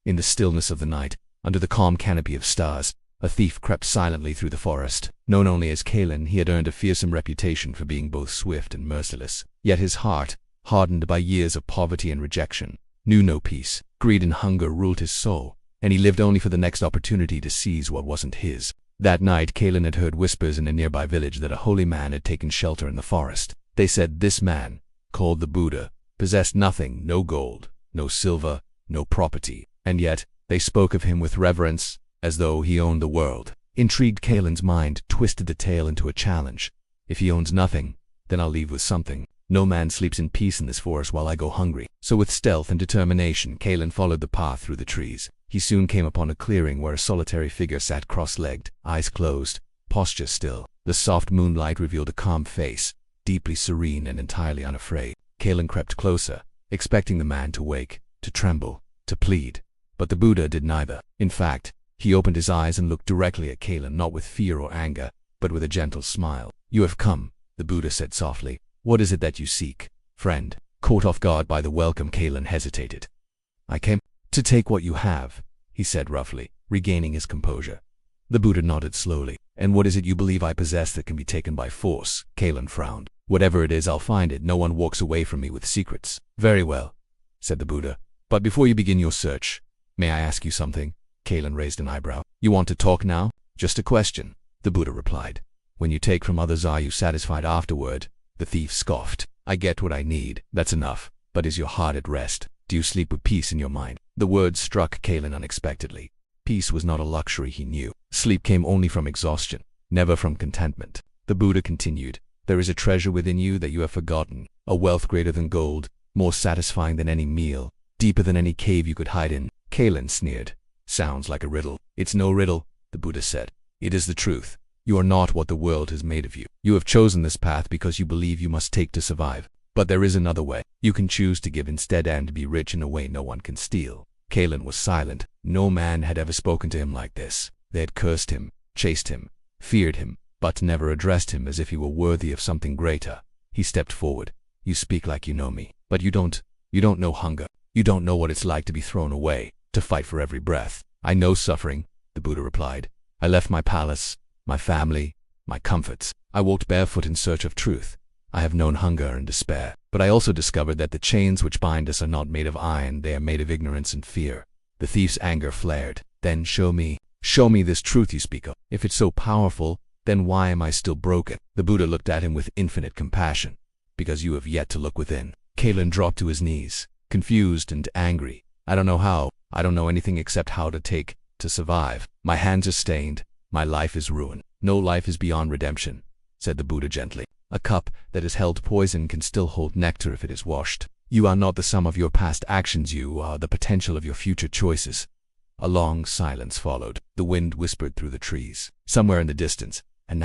In the stillness of the night, under the calm canopy of stars, a thief crept silently through the forest. Known only as Kalen, he had earned a fearsome reputation for being both swift and merciless. Yet his heart, hardened by years of poverty and rejection, knew no peace. Greed and hunger ruled his soul, and he lived only for the next opportunity to seize what wasn't his. That night, Kalen had heard whispers in a nearby village that a holy man had taken shelter in the forest. They said this man, called the Buddha, possessed nothing, no gold, no silver, no property, and yet they spoke of him with reverence, as though he owned the world. Intrigued, Kalen's mind twisted the tale into a challenge. If he owns nothing, then I'll leave with something. No man sleeps in peace in this forest while I go hungry. So with stealth and determination, Kalen followed the path through the trees. He soon came upon a clearing where a solitary figure sat cross-legged, eyes closed, posture still. The soft moonlight revealed a calm face, deeply serene and entirely unafraid. Kalen crept closer, expecting the man to wake, to tremble, to plead. But the Buddha did neither. In fact, he opened his eyes and looked directly at Kalen, not with fear or anger, but with a gentle smile. "You have come," the Buddha said softly. "What is it that you seek, friend?" Caught off guard by the welcome, Kalen hesitated. "I came to take what you have," he said roughly, regaining his composure. The Buddha nodded slowly. "And what is it you believe I possess that can be taken by force?" Kalen frowned. "Whatever it is, I'll find it. No one walks away from me with secrets." "Very well," said the Buddha. "But before you begin your search, may I ask you something?" Kalen raised an eyebrow. "You want to talk now?" "Just a question," the Buddha replied. "When you take from others, are you satisfied afterward?" The thief scoffed. "I get what I need. That's enough. But is your heart at rest? Do you sleep with peace in your mind?" The words struck Kalen unexpectedly. Peace was not a luxury he knew. Sleep came only from exhaustion, never from contentment. The Buddha continued, "There is a treasure within you that you have forgotten, a wealth greater than gold, more satisfying than any meal, deeper than any cave you could hide in." Kalen sneered. "Sounds like a riddle." "It's no riddle," the Buddha said. "It is the truth. You are not what the world has made of you. You have chosen this path because you believe you must take to survive. But there is another way. You can choose to give instead and be rich in a way no one can steal." Kalen was silent. No man had ever spoken to him like this. They had cursed him, chased him, feared him, but never addressed him as if he were worthy of something greater. He stepped forward. "You speak like you know me, but you don't know hunger. You don't know what it's like to be thrown away, to fight for every breath." "I know suffering," the Buddha replied. "I left my palace, my family, my comforts. I walked barefoot in search of truth. I have known hunger and despair. But I also discovered that the chains which bind us are not made of iron, they are made of ignorance and fear." The thief's anger flared. "Then show me this truth you speak of. If it's so powerful, then why am I still broken?" The Buddha looked at him with infinite compassion. "Because you have yet to look within." Kalen dropped to his knees, confused and angry. "I don't know how. I don't know anything except how to survive. My hands are stained. My life is ruined." "No life is beyond redemption," said the Buddha gently. "A cup that has held poison can still hold nectar if it is washed. You are not the sum of your past actions, you are the potential of your future choices." A long silence followed. The wind whispered through the trees. Somewhere in the distance, and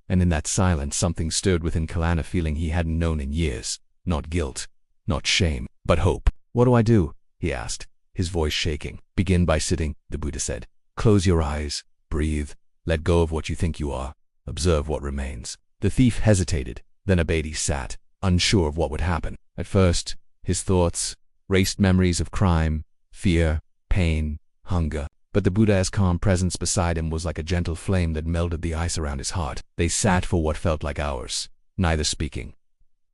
in that silence something stirred within Kalen, a feeling he hadn't known in years. Not guilt, not shame, but hope. "What do I do?" he asked, his voice shaking. "Begin by sitting," the Buddha said. "Close your eyes, breathe, let go of what you think you are, observe what remains." The thief hesitated, then obeyed. He sat, unsure of what would happen. At first, his thoughts raced memories of crime, fear, pain, hunger. But the Buddha's calm presence beside him was like a gentle flame that melted the ice around his heart. They sat for what felt like hours, neither speaking.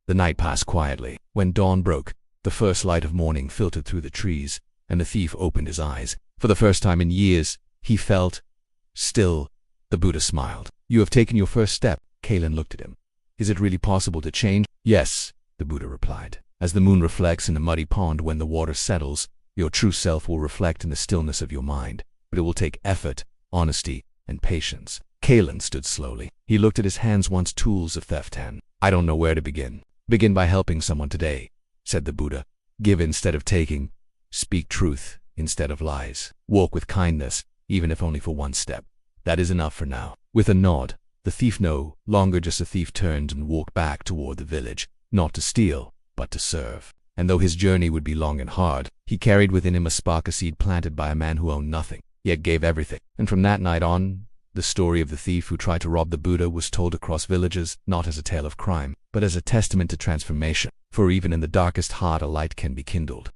The night passed quietly. When dawn broke, the first light of morning filtered through the trees, and the thief opened his eyes. For the first time in years, he felt still. The Buddha smiled. "You have taken your first step." Kalen looked at him. "Is it really possible to change?" "Yes," the Buddha replied. "As the moon reflects in a muddy pond when the water settles, your true self will reflect in the stillness of your mind. But it will take effort, honesty, and patience." Kalen stood slowly. He looked at his hands, once tools of theft. "I don't know where to begin." "Begin by helping someone today," said the Buddha. "Give instead of taking. Speak truth instead of lies. Walk with kindness, even if only for one step. That is enough for now." With a nod, the thief, no longer just a thief, turned and walked back toward the village, not to steal, but to serve. And though his journey would be long and hard, he carried within him a spark, a seed planted by a man who owned nothing, yet gave everything. And from that night on, the story of the thief who tried to rob the Buddha was told across villages, not as a tale of crime, but as a testament to transformation. For even in the darkest heart a light can be kindled.